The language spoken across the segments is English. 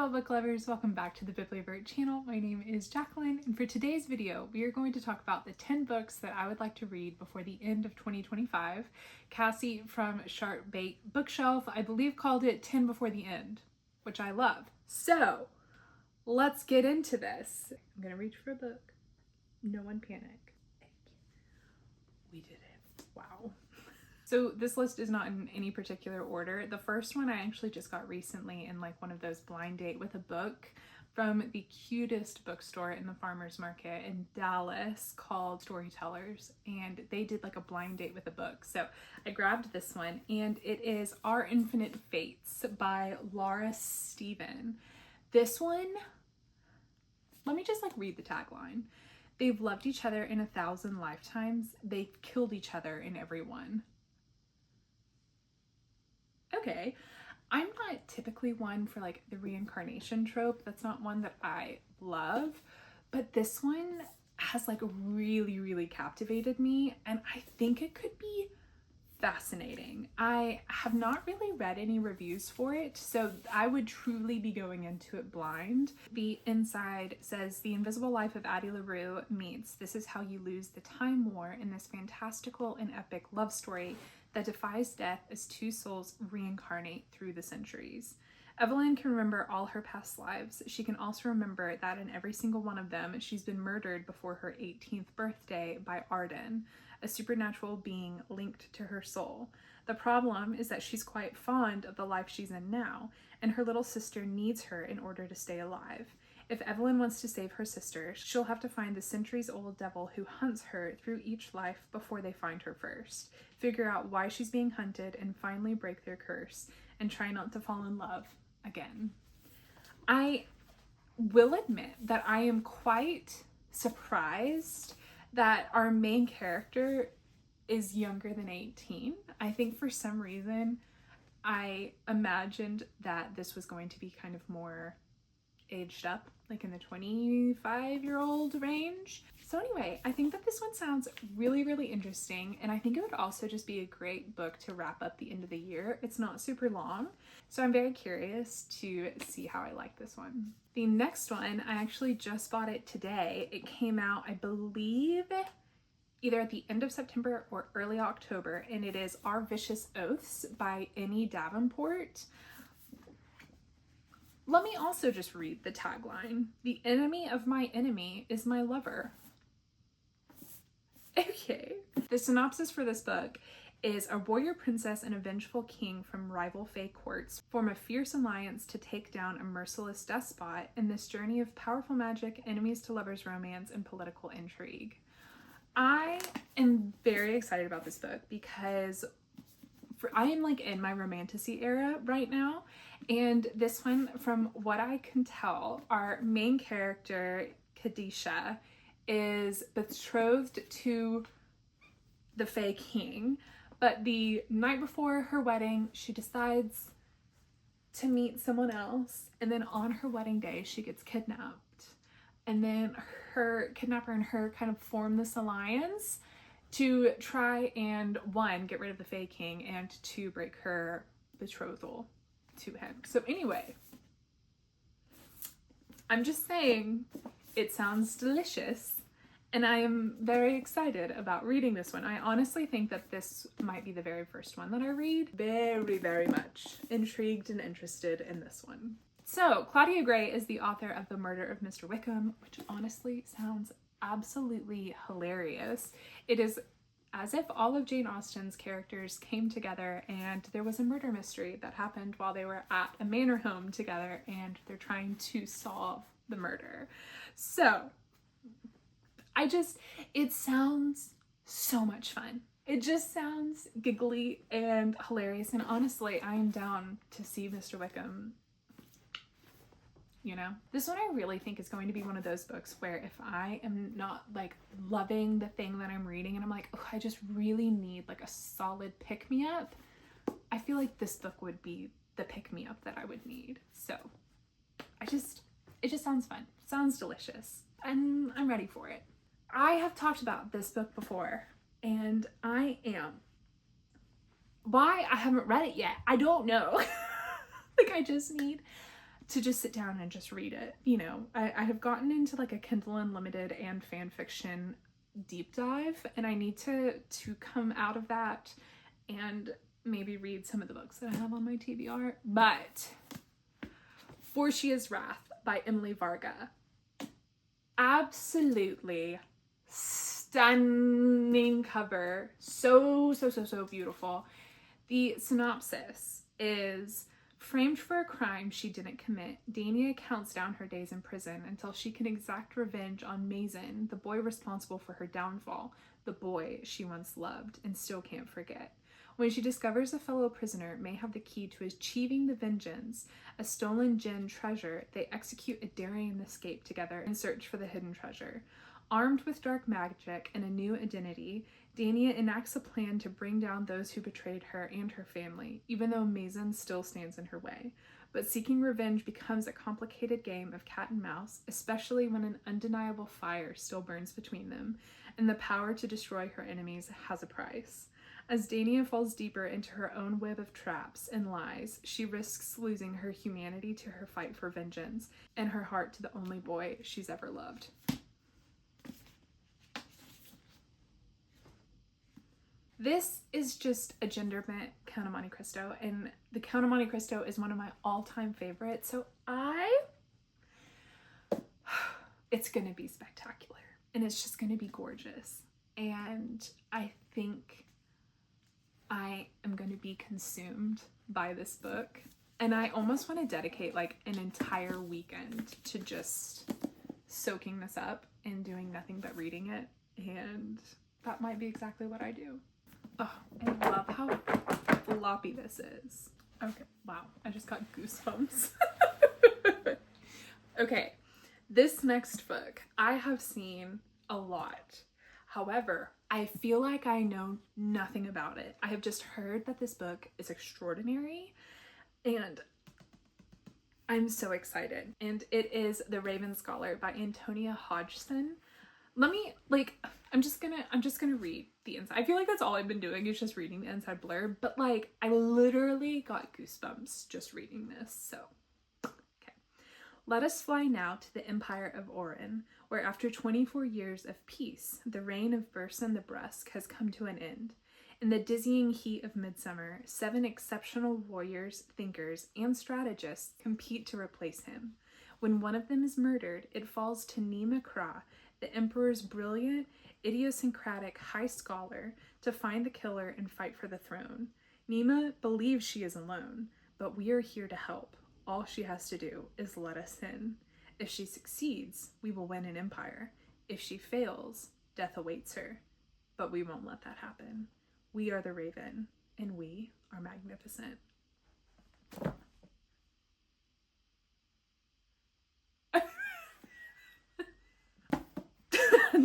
fellow book lovers, welcome back to the Bibliovert channel. My name is Jacqueline, and for today's video, we are going to talk about the 10 books that I would like to read before the end of 2025. Cassie from Sharp Bait Bookshelf, I believe, called it 10 before the end, which I love. So, let's get into this. I'm gonna reach for a book. No one panic. We did it. Wow. So this list is not in any particular order. The first one I actually just got recently in like one of those blind date with a book from the cutest bookstore in the farmer's market in Dallas called Storytellers, and they did like a blind date with a book. So I grabbed this one, and it is Our Infinite Fates by Laura Stephen. This one, let me just like read the tagline. They've loved each other in 1,000 lifetimes. They've killed each other in every one. Okay, I'm not typically one for like the reincarnation trope. That's not one that I love, but this one has like really captivated me, and I think it could be fascinating. I have not really read any reviews for it, so I would truly be going into it blind. The inside says, the invisible life of Addie LaRue meets This Is How You Lose the Time War in this fantastical and epic love story that defies death as two souls reincarnate through the centuries. Evelyn can remember all her past lives. She can also remember that in every single one of them, she's been murdered before her 18th birthday by Arden, a supernatural being linked to her soul. The problem is that she's quite fond of the life she's in now, and her little sister needs her in order to stay alive. If Evelyn wants to save her sister, she'll have to find the centuries-old devil who hunts her through each life before they find her first, figure out why she's being hunted, and finally break their curse, and try not to fall in love again. I will admit that I am quite surprised that our main character is younger than 18. I think for some reason I imagined that this was going to be kind of more aged up, like in the 25-year-old range. So anyway, I think that this one sounds really interesting, and I think it would also just be a great book to wrap up the end of the year. It's not super long, so I'm very curious to see how I like this one. The next one, I actually just bought it today. It came out, I believe, either at the end of September or early October, and it is Our Vicious Oaths by Davenport. Let me also just read the tagline. The enemy of my enemy is my lover. Okay. The synopsis for this book is a warrior princess and a vengeful king from rival fae courts form a fierce alliance to take down a merciless despot in this journey of powerful magic, enemies to lovers romance, and political intrigue. I am very excited about this book because I am like in my romantasy era right now, and this one, from what I can tell, our main character Kadisha is betrothed to the Fae King, but the night before her wedding she decides to meet someone else, and then on her wedding day she gets kidnapped, and then her kidnapper and her kind of form this alliance to try and, one, get rid of the Fae King, and two, break her betrothal to him. So anyway, I'm just saying it sounds delicious, and I am very excited about reading this one. I honestly think that this might be the very first one that I read. Very much intrigued and interested in this one. So Claudia Gray is the author of The Murder of Mr. Wickham, which honestly sounds absolutely hilarious. It is as if all of Jane Austen's characters came together and there was a murder mystery that happened while they were at a manor home together, and they're trying to solve the murder. So it sounds so much fun. It just sounds giggly and hilarious, and honestly, I am down to see Mr. Wickham. You know, this one I really think is going to be one of those books where if I am not like loving the thing that I'm reading and I'm like, oh, I just really need like a solid pick-me-up, I feel like this book would be the pick-me-up that I would need. So it just sounds fun. Sounds delicious. And I'm ready for it. I have talked about this book before, and I am. Why I haven't read it yet, I don't know. Like, I just need to just sit down and just read it. You know, I have gotten into like a Kindle Unlimited and fan fiction deep dive, and I need to come out of that and maybe read some of the books that I have on my TBR. But For She Is Wrath by Emily Varga. Absolutely stunning cover. So beautiful. The synopsis is: framed for a crime she didn't commit, Dania counts down her days in prison until she can exact revenge on Mason, the boy responsible for her downfall, the boy she once loved and still can't forget. When she discovers a fellow prisoner may have the key to achieving the vengeance, a stolen gem treasure, they execute a daring escape together in search for the hidden treasure. Armed with dark magic and a new identity, Dania enacts a plan to bring down those who betrayed her and her family, even though Mason still stands in her way. But seeking revenge becomes a complicated game of cat and mouse, especially when an undeniable fire still burns between them, and the power to destroy her enemies has a price. As Dania falls deeper into her own web of traps and lies, she risks losing her humanity to her fight for vengeance, and her heart to the only boy she's ever loved. This is just a gender-bent Count of Monte Cristo, and the Count of Monte Cristo is one of my all-time favorites, so it's gonna be spectacular, and it's just gonna be gorgeous, and I think I am going to be consumed by this book, and I almost want to dedicate like an entire weekend to just soaking this up and doing nothing but reading it, and that might be exactly what I do. Oh, I love how floppy this is. Okay, wow, I just got goosebumps. Okay, this next book I have seen a lot. However, I feel like I know nothing about it. I have just heard that this book is extraordinary, and I'm so excited. And it is The Raven Scholar by Antonia Hodgson. I'm just gonna read the inside. I feel like that's all I've been doing is just reading the inside blurb, but like I literally got goosebumps just reading this. So, okay. Let us fly now to the Empire of Orin, where after 24 years of peace, the reign of Burson the Brusque has come to an end. In the dizzying heat of midsummer, 7 exceptional warriors, thinkers, and strategists compete to replace him. When one of them is murdered, it falls to Nima Kra, the Emperor's brilliant, idiosyncratic high scholar, to find the killer and fight for the throne. Nima believes she is alone, but we are here to help. All she has to do is let us in. If she succeeds, we will win an empire. If she fails, death awaits her. But we won't let that happen. We are the Raven, and we are magnificent.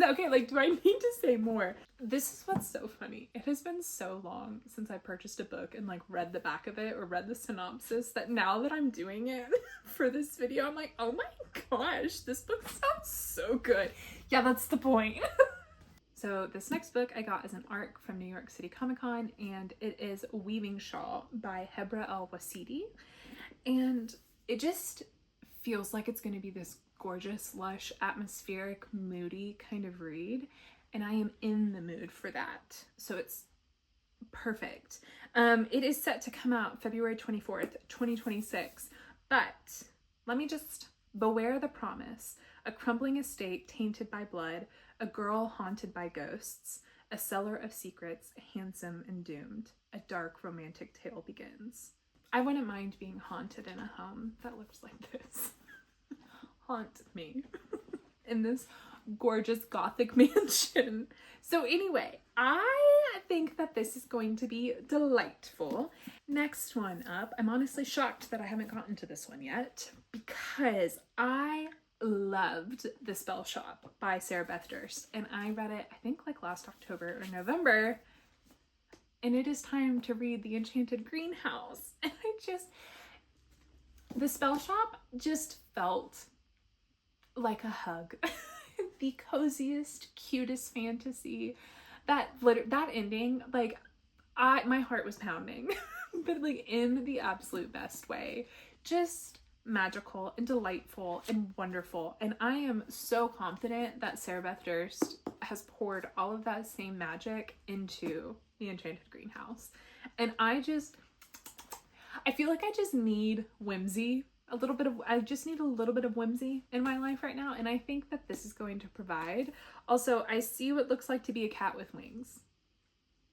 Okay, like, do I need to say more? This is what's so funny. It has been so long since I purchased a book and like read the back of it or read the synopsis that now that I'm doing it for this video, I'm like, oh my gosh, this book sounds so good. Yeah, that's the point. So this next book I got as an ARC from New York City Comic Con, and it is Weavingshaw by Heba Al-Wasity. And it just feels like it's going to be this gorgeous, lush, atmospheric, moody kind of read, and I am in the mood for that, so it's perfect. It is set to come out February 24th, 2026, but let me just beware the promise: a crumbling estate tainted by blood, a girl haunted by ghosts, a seller of secrets, handsome and doomed. A dark romantic tale begins. I wouldn't mind being haunted in a home that looks like this. Haunt me in this gorgeous gothic mansion. So anyway, I think that this is going to be delightful. Next one up, I'm honestly shocked that I haven't gotten to this one yet because I loved The Spell Shop by Sara Beth Durst, and I read it I think like last October or November, and it is time to read The Enchanted Greenhouse. And The Spell Shop just felt like a hug. The coziest, cutest fantasy. That ending, like, my heart was pounding, but like in the absolute best way. Just magical and delightful and wonderful. And I am so confident that Sarah Beth Durst has poured all of that same magic into the Enchanted Greenhouse. And I feel like I just need whimsy. I just need a little bit of whimsy in my life right now. And I think that this is going to provide. Also, I see what looks like to be a cat with wings.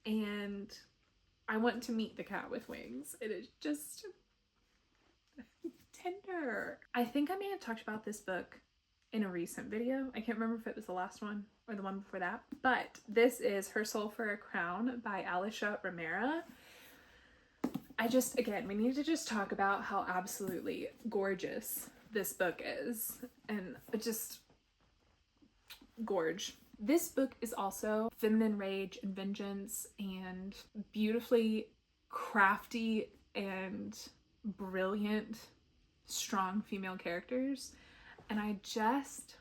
And I want to meet the cat with wings. It is just tender. I think I may have talked about this book in a recent video. I can't remember if it was the last one or the one before that. But this is Her Soul for a Crown by Alysha Rameera. Again, we need to just talk about how absolutely gorgeous this book is. And just gorge. This book is also feminine rage and vengeance and beautifully crafty and brilliant, strong female characters. And I'm just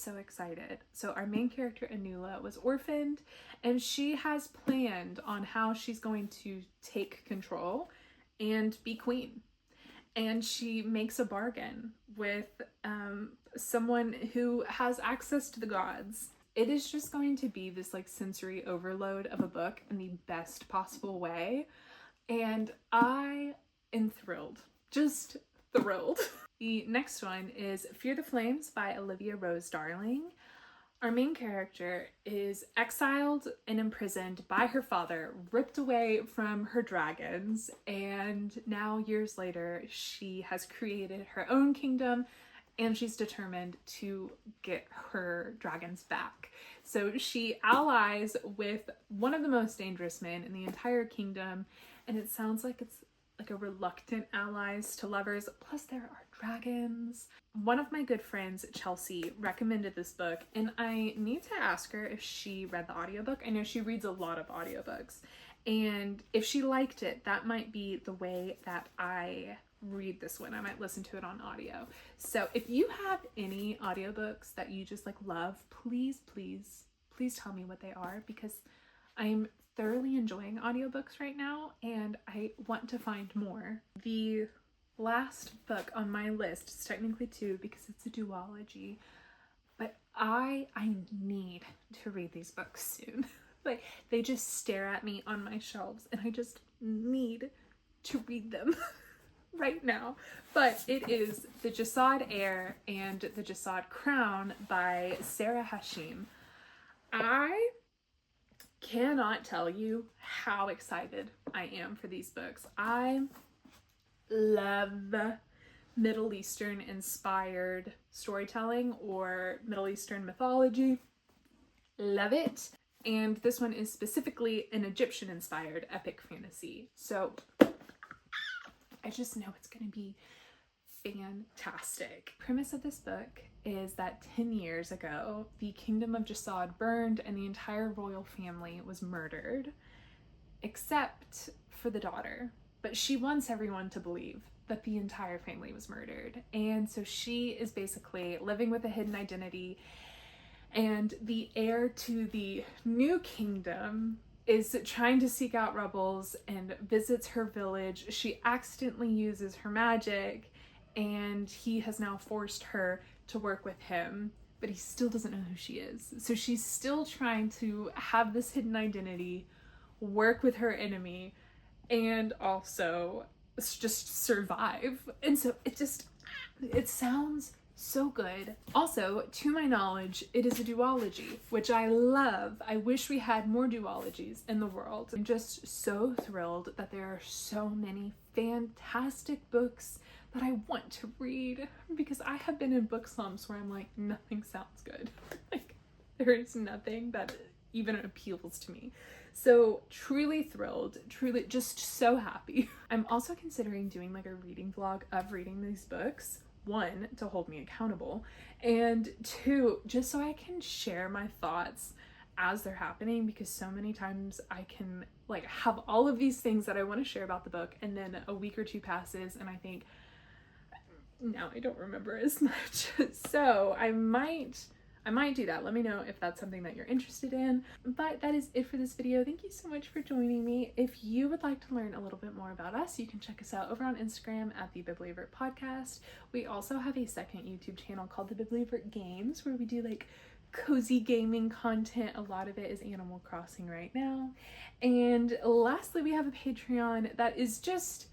so excited. So our main character, Anula, was orphaned, and she has planned on how she's going to take control and be queen. And she makes a bargain with someone who has access to the gods. It is just going to be this like sensory overload of a book in the best possible way. And I am thrilled. Just thrilled. The next one is Fear the Flames by Olivia Rose Darling. Our main character is exiled and imprisoned by her father, ripped away from her dragons, and now years later she has created her own kingdom and she's determined to get her dragons back. So she allies with one of the most dangerous men in the entire kingdom, and it sounds like it's like a reluctant allies to lovers, plus there are dragons. One of my good friends, Chelsea, recommended this book, and I need to ask her if she read the audiobook. I know she reads a lot of audiobooks, and if she liked it, that might be the way that I read this one. I might listen to it on audio. So if you have any audiobooks that you just like love, please tell me what they are, because I'm thoroughly enjoying audiobooks right now and I want to find more. The last book on my list is technically two because it's a duology, but I need to read these books soon. Like, they just stare at me on my shelves and I just need to read them right now. But it is The Jasad Heir and The Jasad Crown by Sara Hashem. I cannot tell you how excited I am for these books. I love Middle Eastern inspired storytelling or Middle Eastern mythology. Love it. And this one is specifically an Egyptian inspired epic fantasy. So I just know it's going to be fantastic. Premise of this book is that 10 years ago, the kingdom of Jasad burned and the entire royal family was murdered, except for the daughter. But she wants everyone to believe that the entire family was murdered. And so she is basically living with a hidden identity, and the heir to the new kingdom is trying to seek out rebels and visits her village. She accidentally uses her magic, and he has now forced her to work with him, but he still doesn't know who she is. So she's still trying to have this hidden identity, work with her enemy, and also just survive. And so it sounds so good. Also, to my knowledge, it is a duology, which I love. I wish we had more duologies in the world. I'm just so thrilled that there are so many fantastic books that I want to read, because I have been in book slumps where I'm like, nothing sounds good. Like, there is nothing that even appeals to me. So truly thrilled, truly just so happy. I'm also considering doing like a reading vlog of reading these books. One, to hold me accountable, and two, just so I can share my thoughts as they're happening, because so many times I can like have all of these things that I want to share about the book, and then a week or two passes and I think, now I don't remember as much. So I might I might do that. Let me know if that's something that you're interested in. But that is it for this video. Thank you so much for joining me. If you would like to learn a little bit more about us, you can check us out over on Instagram at the Bibliovertpodcast. We also have a second YouTube channel called the Bibliovert Games, where we do like cozy gaming content. A lot of it is Animal Crossing right now. And lastly, we have a Patreon that is just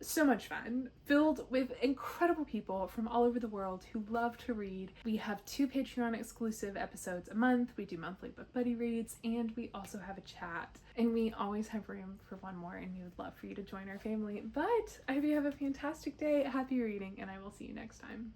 so much fun, filled with incredible people from all over the world who love to read. We have 2 Patreon exclusive episodes a month. We do monthly book buddy reads, and we also have a chat. And we always have room for one more, and we would love for you to join our family. But I hope you have a fantastic day, happy reading, and I will see you next time.